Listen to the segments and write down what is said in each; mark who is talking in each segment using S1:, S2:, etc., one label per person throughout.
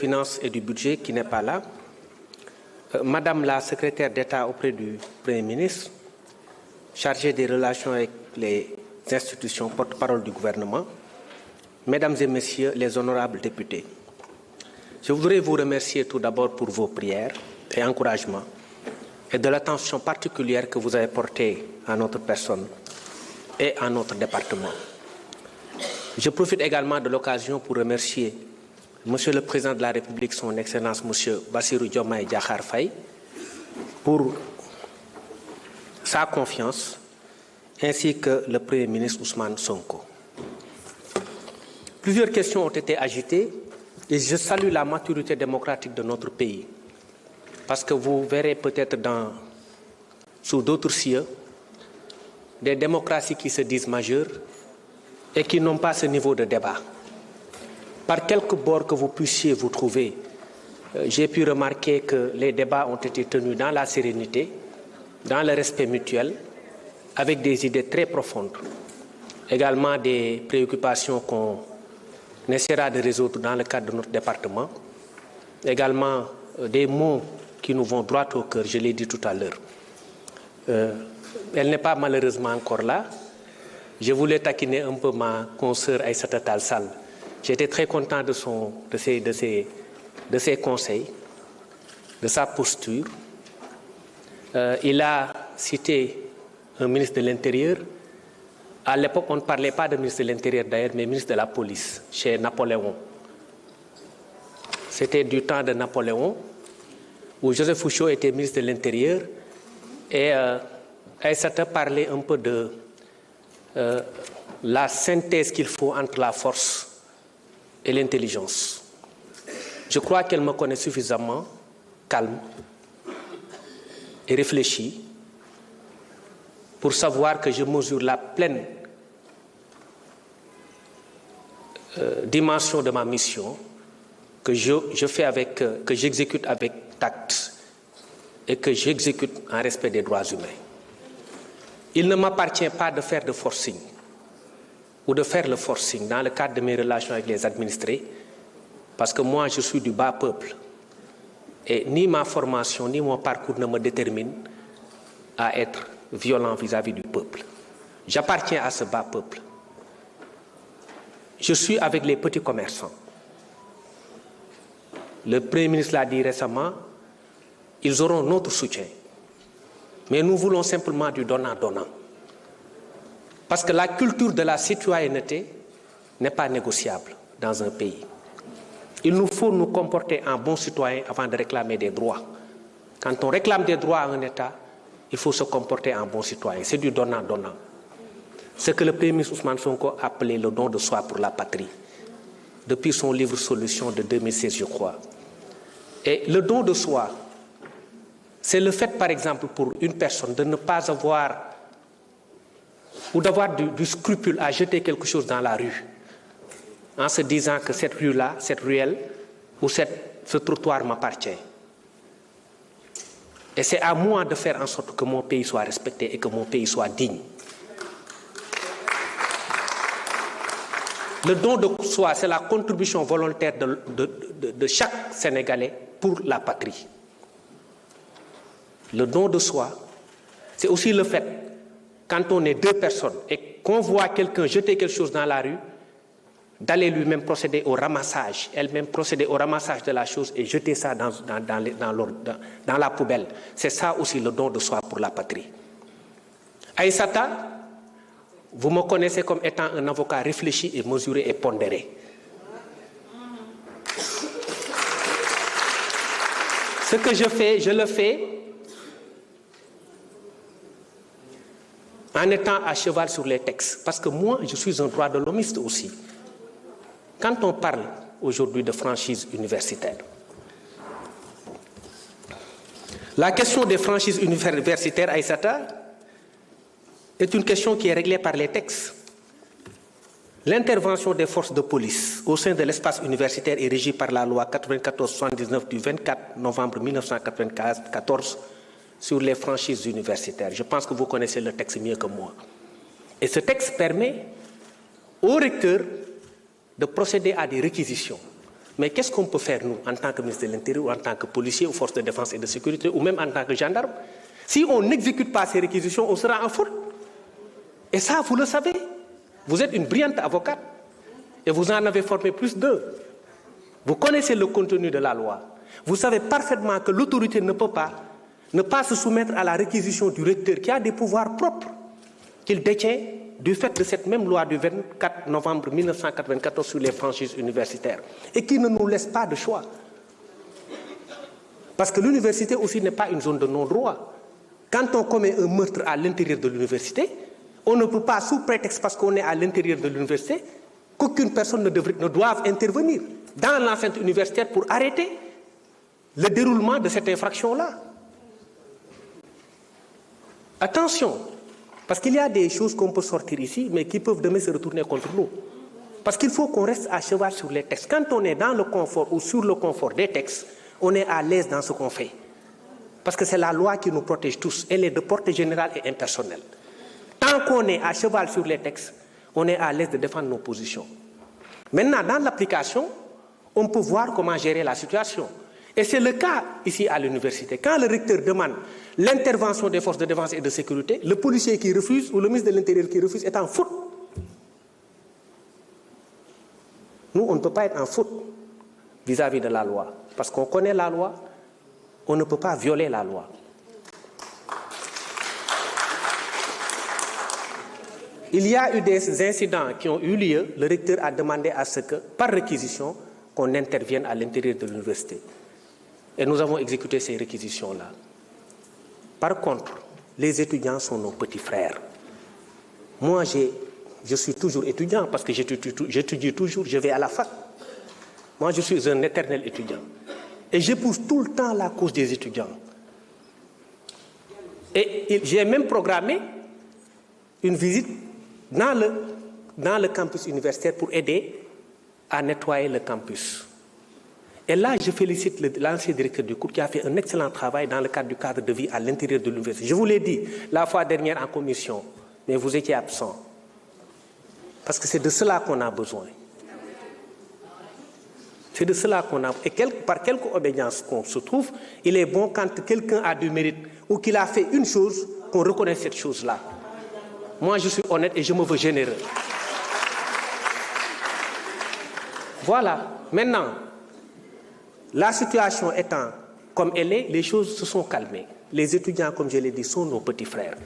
S1: Finances et du Budget qui n'est pas là, Madame la secrétaire d'État auprès du Premier ministre, chargée des relations avec les institutions, porte-parole du gouvernement, Mesdames et Messieurs les honorables députés, je voudrais vous remercier tout d'abord pour vos prières et encouragements et de l'attention particulière que vous avez portée à notre personne et à notre département. Je profite également de l'occasion pour remercier Monsieur le Président de la République, son Excellence Monsieur Bassirou Diomaye Diakhar Faye, pour sa confiance, ainsi que le Premier ministre Ousmane Sonko. Plusieurs questions ont été agitées et je salue la maturité démocratique de notre pays, parce que vous verrez peut-être sous d'autres cieux des démocraties qui se disent majeures et qui n'ont pas ce niveau de débat. Par quelque bord que vous puissiez vous trouver, j'ai pu remarquer que les débats ont été tenus dans la sérénité, dans le respect mutuel, avec des idées très profondes. Également des préoccupations qu'on essaiera de résoudre dans le cadre de notre département. Également des mots qui nous vont droit au cœur, je l'ai dit tout à l'heure. Elle n'est pas malheureusement encore là. Je voulais taquiner un peu ma consoeur Aïssata Tall Sall. J'étais très content de ses conseils, de sa posture. Il a cité un ministre de l'Intérieur. À l'époque, on ne parlait pas de ministre de l'Intérieur d'ailleurs, mais ministre de la Police, chez Napoléon. C'était du temps de Napoléon, où Joseph Fouchot était ministre de l'Intérieur, et Aïssata parlait un peu de la synthèse qu'il faut entre la force et l'intelligence. Je crois qu'elle me connaît suffisamment calme et réfléchie pour savoir que je mesure la pleine dimension de ma mission, que que j'exécute avec tact et que j'exécute en respect des droits humains. Il ne m'appartient pas de faire de forcing ou de faire le forcing dans le cadre de mes relations avec les administrés, parce que moi, je suis du bas peuple. Et ni ma formation, ni mon parcours ne me déterminent à être violent vis-à-vis du peuple. J'appartiens à ce bas peuple. Je suis avec les petits commerçants. Le Premier ministre l'a dit récemment, ils auront notre soutien. Mais nous voulons simplement du donnant-donnant. Parce que la culture de la citoyenneté n'est pas négociable dans un pays. Il nous faut nous comporter en bons citoyens avant de réclamer des droits. Quand on réclame des droits à un État, il faut se comporter en bon citoyen. C'est du donnant-donnant. Ce que le Premier ministre Ousmane Sonko a appelé le don de soi pour la patrie, depuis son livre Solutions de 2016, je crois. Et le don de soi, c'est le fait, par exemple, pour une personne de ne pas avoir ou d'avoir du scrupule à jeter quelque chose dans la rue, en se disant que cette rue-là, cette ruelle ou ce trottoir m'appartient. Et c'est à moi de faire en sorte que mon pays soit respecté et que mon pays soit digne. Le don de soi, c'est la contribution volontaire de chaque Sénégalais pour la patrie. Le don de soi, c'est aussi le fait, quand on est deux personnes et qu'on voit quelqu'un jeter quelque chose dans la rue, d'aller lui-même procéder au ramassage, elle-même procéder au ramassage de la chose et jeter ça dans la poubelle. C'est ça aussi le don de soi pour la patrie. Aïssata, vous me connaissez comme étant un avocat réfléchi et mesuré et pondéré. Ce que je fais, je le fais en étant à cheval sur les textes. Parce que moi, je suis un droit de l'homiste aussi. Quand on parle aujourd'hui de franchise universitaire, la question des franchises universitaires, Aïssata, est une question qui est réglée par les textes. L'intervention des forces de police au sein de l'espace universitaire est régie par la loi 94-79 du 24 novembre 1994 sur les franchises universitaires. Je pense que vous connaissez le texte mieux que moi. Et ce texte permet au recteur de procéder à des réquisitions, Mais qu'est-ce qu'on peut faire, nous, en tant que ministre de l'Intérieur, ou en tant que policier, ou force de défense et de sécurité, ou même en tant que gendarme? Si on n'exécute pas ces réquisitions, on sera en faute. Et ça, vous le savez. Vous êtes une brillante avocate. Et vous en avez formé plus d'eux. Vous connaissez le contenu de la loi. Vous savez parfaitement que l'autorité ne peut pas ne pas se soumettre à la réquisition du recteur qui a des pouvoirs propres qu'il détient du fait de cette même loi du 24 novembre 1994 sur les franchises universitaires et qui ne nous laisse pas de choix. Parce que l'université aussi n'est pas une zone de non-droit. Quand on commet un meurtre à l'intérieur de l'université, on ne peut pas, sous prétexte parce qu'on est à l'intérieur de l'université, qu'aucune personne ne doive intervenir dans l'enceinte universitaire pour arrêter le déroulement de cette infraction-là. Attention, parce qu'il y a des choses qu'on peut sortir ici, mais qui peuvent demain se retourner contre nous. Parce qu'il faut qu'on reste à cheval sur les textes. Quand on est dans le confort ou sur le confort des textes, on est à l'aise dans ce qu'on fait. Parce que c'est la loi qui nous protège tous. Elle est de portée générale et impersonnelle. Tant qu'on est à cheval sur les textes, on est à l'aise de défendre nos positions. Maintenant, dans l'application, on peut voir comment gérer la situation. Et c'est le cas ici à l'université. Quand le recteur demande l'intervention des forces de défense et de sécurité, le policier qui refuse ou le ministre de l'Intérieur qui refuse est en faute. Nous, on ne peut pas être en faute vis-à-vis de la loi. Parce qu'on connaît la loi, on ne peut pas violer la loi. Il y a eu des incidents qui ont eu lieu. Le recteur a demandé à ce que, par réquisition, qu'on intervienne à l'intérieur de l'université. Et nous avons exécuté ces réquisitions-là. Par contre, les étudiants sont nos petits frères. Moi, je suis toujours étudiant parce que j'étudie toujours, je vais à la fac. Moi, je suis un éternel étudiant. Et j'épouse tout le temps la cause des étudiants. Et j'ai même programmé une visite dans le campus universitaire pour aider à nettoyer le campus. Et là, je félicite l'ancien directeur du cours qui a fait un excellent travail dans le cadre du cadre de vie à l'intérieur de l'université. Je vous l'ai dit la fois dernière en commission, mais vous étiez absent. Parce que c'est de cela qu'on a besoin. C'est de cela qu'on a. Et par quelque obédience qu'on se trouve, il est bon quand quelqu'un a du mérite ou qu'il a fait une chose, qu'on reconnaisse cette chose-là. Moi, je suis honnête et je me veux généreux. Voilà. Maintenant, la situation étant comme elle est, les choses se sont calmées. Les étudiants, comme je l'ai dit, sont nos petits frères.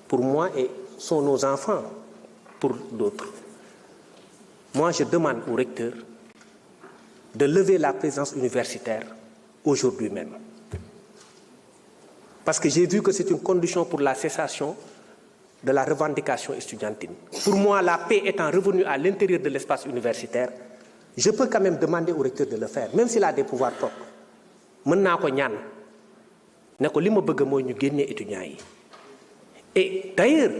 S1: Pour moi, et sont nos enfants pour d'autres. Moi, je demande au recteur de lever la présence universitaire aujourd'hui même. Parce que j'ai vu que c'est une condition pour la cessation de la revendication estudiantine. Pour moi, la paix étant revenue à l'intérieur de l'espace universitaire, je peux quand même demander au recteur de le faire, même s'il a des pouvoirs propres. Et d'ailleurs,